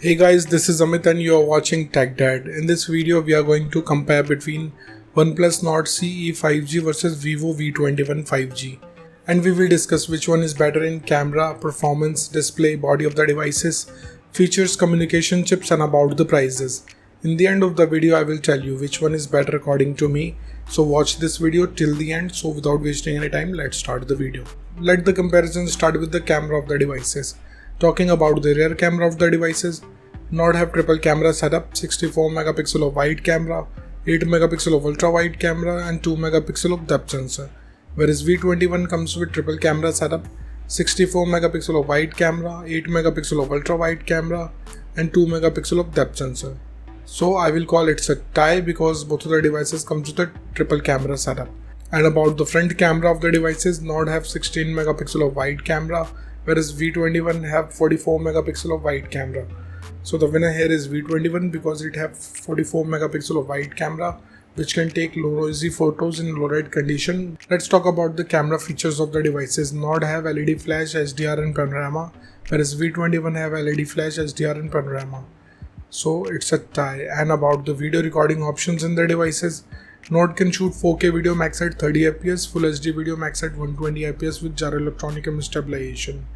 Hey guys, this is Amit and you are watching Tech Dad. In this video, we are going to compare between OnePlus Nord CE 5G versus Vivo V21 5G. And we will discuss which one is better in camera, performance, display, body of the devices, features, communication chips and about the prices. In the end of the video, I will tell you which one is better according to me. So watch this video till the end. So without wasting any time, let's start the video. Let the comparison start with the camera of the devices. Talking about the rear camera of the devices, Nord have triple camera setup, 64 megapixel of wide camera, 8 megapixel of ultra wide camera and 2 megapixel of depth sensor. Whereas V21 comes with triple camera setup, 64 megapixel of wide camera, 8 megapixel of ultra wide camera and 2 megapixel of depth sensor. So I will call it a tie because both of the devices comes with a triple camera setup. And about the front camera of the devices, Nord have 16 megapixel of wide camera, whereas V21 have 44 megapixel of wide camera. So the winner here is V21 because it have 44 megapixel of wide camera which can take low rosy photos in low light condition. Let's talk about the camera features of the devices. Nord have LED flash, HDR and panorama, whereas V21 have LED flash, HDR and panorama. So it's a tie. And about the video recording options in the devices, Nord can shoot 4K video max at 30 fps, Full HD video max at 120 fps with gyro electronic image stabilization.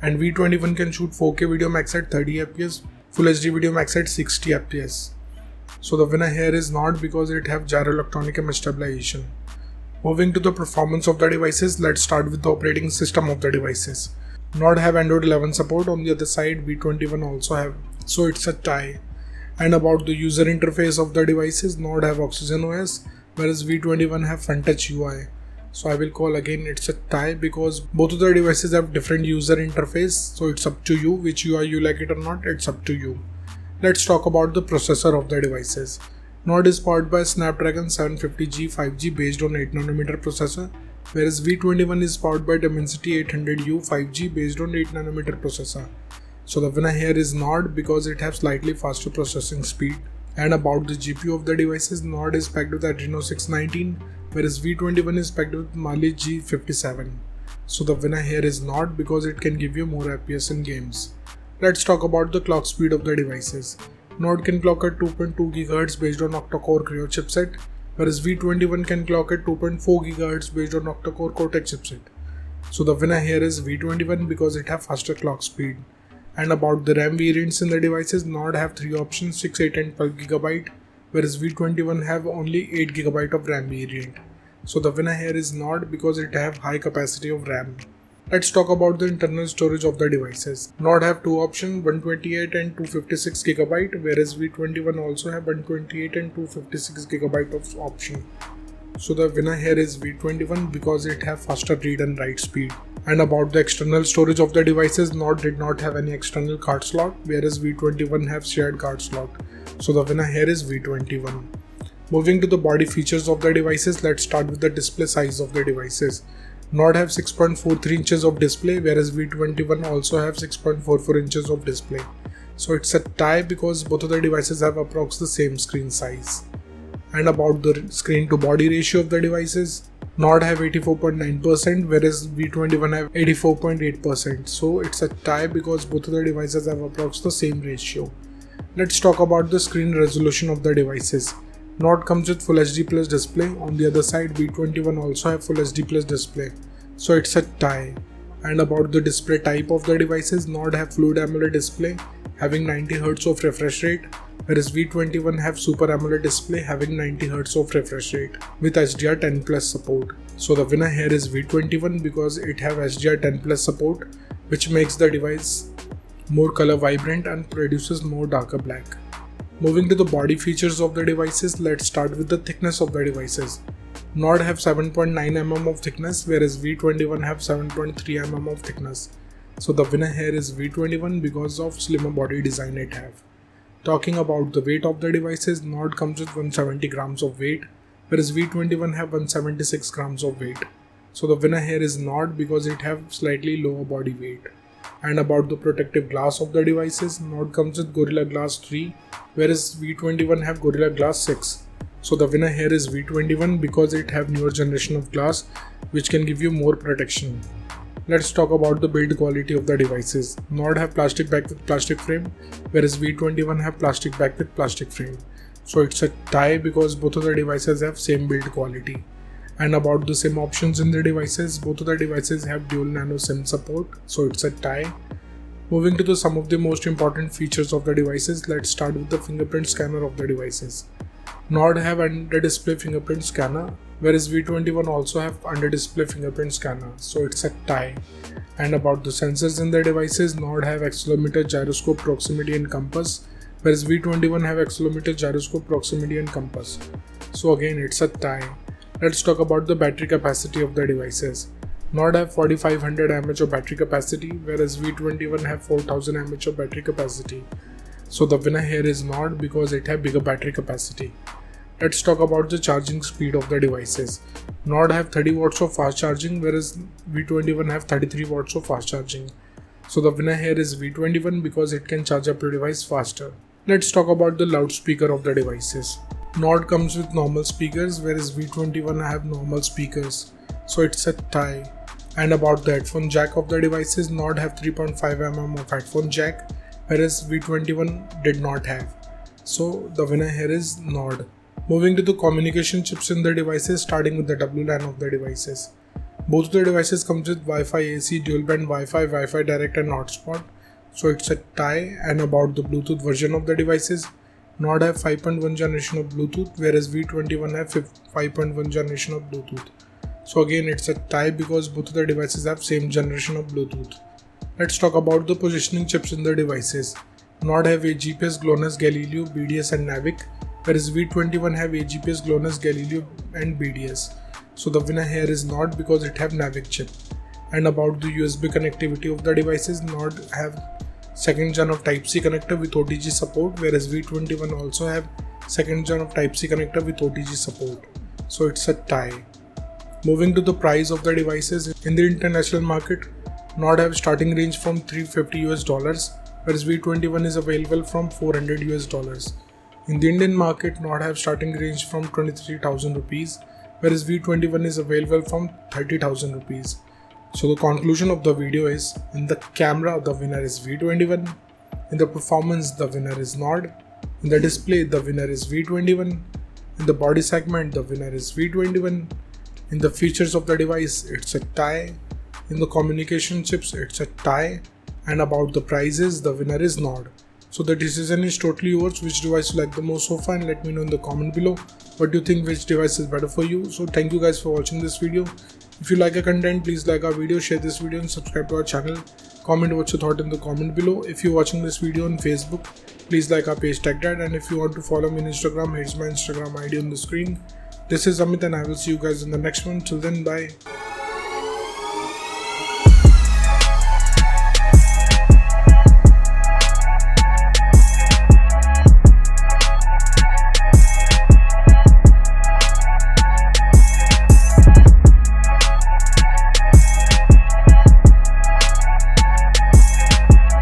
And V21 can shoot 4K video max at 30 fps, Full HD video max at 60 fps. So the winner here is Nord because it have gyro electronic image stabilization. Moving to the performance of the devices, let's start with the operating system of the devices. Nord have Android 11 support, on the other side V21 also have, so it's a tie. And about the user interface of the devices, Nord have Oxygen OS, whereas V21 have FunTouch UI. So I will call again it's a tie because both of the devices have different user interface, so it's up to you which UI you like it or not, it's up to you. Let's talk about the processor of the devices. Nord is powered by Snapdragon 750G 5G based on 8nm processor, whereas V21 is powered by Dimensity 800U 5G based on 8nm processor. So the winner here is Nord because it has slightly faster processing speed. And about the GPU of the devices, Nord is packed with Adreno 619, whereas V21 is packed with Mali G57. So the winner here is Nord because it can give you more FPS in games. Let's talk about the clock speed of the devices. Nord can clock at 2.2 GHz based on octa-core Creo chipset, whereas V21 can clock at 2.4 GHz based on octa-core Cortex chipset. So the winner here is V21 because it have faster clock speed. And about the RAM variants in the devices, Nord have 3 options, 6, 8 and 12 GB, whereas V21 have only 8 GB of RAM variant. So the winner here is Nord because it have high capacity of RAM. Let's talk about the internal storage of the devices. Nord have 2 options, 128 and 256 GB, whereas V21 also have 128 and 256 GB of option. So the winner here is V21 because it have faster read and write speed. And about the external storage of the devices, Nord did not have any external card slot, whereas V21 have shared card slot. So the winner here is V21. Moving to the body features of the devices, let's start with the display size of the devices. Nord have 6.43 inches of display, whereas V21 also have 6.44 inches of display. So it's a tie because both of the devices have approx the same screen size. And about the screen to body ratio of the devices, Nord have 84.9%, whereas V21 have 84.8%. So it's a tie because both of the devices have approx the same ratio. Let's talk about the screen resolution of the devices. Nord comes with Full HD Plus display, on the other side V21 also have Full HD Plus display. So it's a tie. And about the display type of the devices, Nord have Fluid AMOLED display having 90Hz of refresh rate, whereas V21 have Super AMOLED display having 90Hz of refresh rate with HDR10 Plus support. So the winner here is V21 because it have HDR10 Plus support, which makes the device more color vibrant and produces more darker black. Moving to the body features of the devices, let's start with the thickness of the devices. Nord have 7.9 mm of thickness, whereas V21 have 7.3 mm of thickness. So the winner here is V21 because of slimmer body design it have. Talking about the weight of the devices, Nord comes with 170 grams of weight, whereas V21 have 176 grams of weight. So the winner here is Nord because it have slightly lower body weight. And about the protective glass of the devices, Nord comes with Gorilla Glass 3, whereas V21 have Gorilla Glass 6. So the winner here is V21 because it have newer generation of glass which can give you more protection. Let's talk about the build quality of the devices. Nord have plastic back with plastic frame, whereas V21 have plastic back with plastic frame. So it's a tie because both of the devices have same build quality. And about the SIM options in the devices, both of the devices have dual nano SIM support, so it's a tie. Moving to some of the most important features of the devices, let's start with the fingerprint scanner of the devices. Nord have under-display fingerprint scanner, whereas V21 also have under-display fingerprint scanner, so it's a tie. And about the sensors in the devices, Nord have accelerometer, gyroscope, proximity and compass, whereas V21 have accelerometer, gyroscope, proximity and compass. So again, it's a tie. Let's talk about the battery capacity of the devices. Nord have 4500 mAh of battery capacity, whereas V21 have 4000 mAh of battery capacity. So the winner here is Nord because it have bigger battery capacity. Let's talk about the charging speed of the devices. Nord have 30 watts of fast charging, whereas V21 have 33 watts of fast charging. So the winner here is V21 because it can charge up your device faster. Let's talk about the loudspeaker of the devices. Nord comes with normal speakers, whereas V21 have normal speakers, so it's a tie. And about the headphone jack of the devices, Nord have 3.5 mm of headphone jack, whereas V21 did not have. So the winner here is Nord. Moving to the communication chips in the devices, starting with the WLAN of the devices. Both of the devices comes with Wi-Fi AC, dual band Wi-Fi, Wi-Fi direct and hotspot, so it's a tie. And about the Bluetooth version of the devices, Nord have 5.1 generation of Bluetooth, whereas V21 have 5.1 generation of Bluetooth. So again, it's a tie because both of the devices have same generation of Bluetooth. Let's talk about the positioning chips in the devices. Nord have a GPS, GLONASS, Galileo, BDS and Navic, whereas V21 have a GPS, GLONASS, Galileo and BDS. So the winner here is Nord because it have Navic chip. And about the USB connectivity of the devices, Nord have second gen of Type-C connector with OTG support, whereas V21 also have second gen of Type-C connector with OTG support. So it's a tie. Moving to the price of the devices, in the international market, Nord have starting range from $350, whereas V21 is available from $400. In the Indian market, Nord have starting range from 23,000 rupees, whereas V21 is available from 30,000 rupees. So the conclusion of the video is, in the camera the winner is V21, in the performance the winner is Nord, in the display the winner is V21, in the body segment the winner is V21, in the features of the device it's a tie, in the communication chips it's a tie, and about the prices the winner is Nord. So the decision is totally yours, which device you like the most so far, and let me know in the comment below what do you think, which device is better for you. So thank you guys for watching this video. If you like our content, please like our video, share this video and subscribe to our channel. Comment what you thought in the comment below. If you're watching this video on Facebook, please like our page TechDad, and if you want to follow me on Instagram, here's my Instagram ID on the screen. This is Amit and I will see you guys in the next one. Till then, bye.